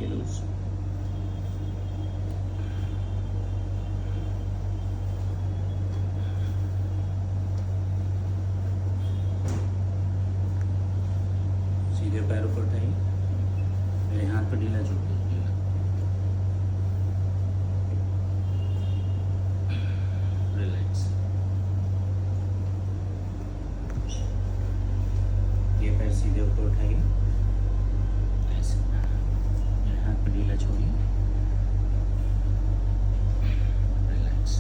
के लूज। सीधे पैर ऊपर उठाइए, मेरे हाथ पर ढीला छोड़ दीजिए। रिलैक्स। ये पैर सीधे ऊपर उठाइए, ऐसे मेरे हाथ पर ढीला छोड़िए। रिलैक्स।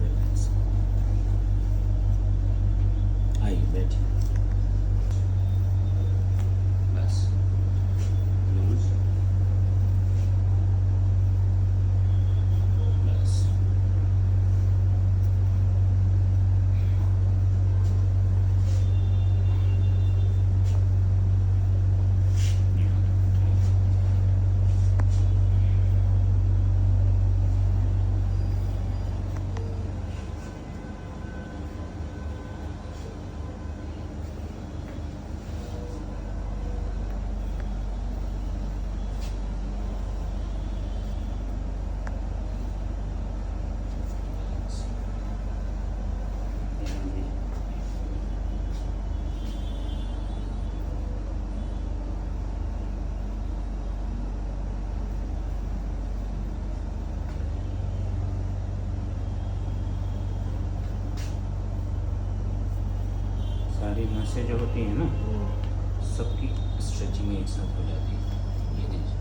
रिलैक्स। आइए बैठिए। बस लूज। बस ध्यान दीजिए। सारी नसें जो होती हैं ना, सबकी स्ट्रेचिंग एक साथ हो जाती है। ये देखिए,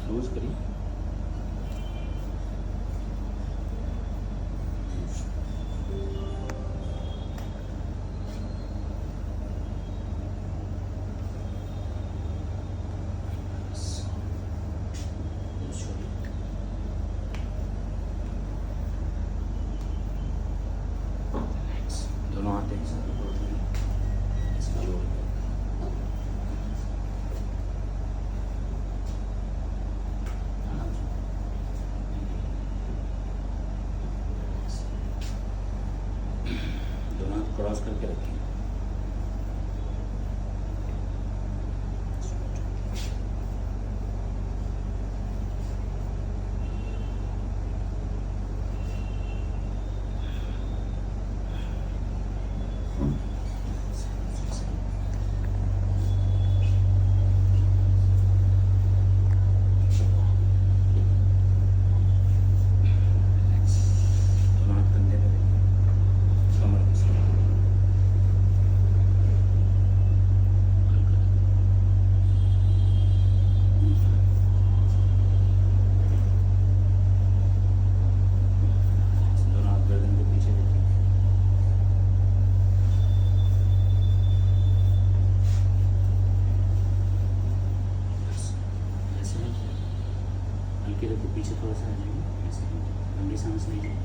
लूज करिए। बस, लूज छोड़िए। रिलैक्स। दोनों हाथ एक साथ ऊपर उठाइए, ऐसे जोड़ के। आराम से। रिलैक्स। दोनों हाथ क्रॉस करके रखिए। रिलैक्स। दोनों हाथ कंधे पे रखिए, कमर के साथ। हल्का रखिए। दोनों हाथ गर्दन के पीछे रखिए। बस ऐसे नहीं, हल्के रखो, पीछे थोड़ा सा आ जाएंगे। ऐसे लंबी सांस लीजिए।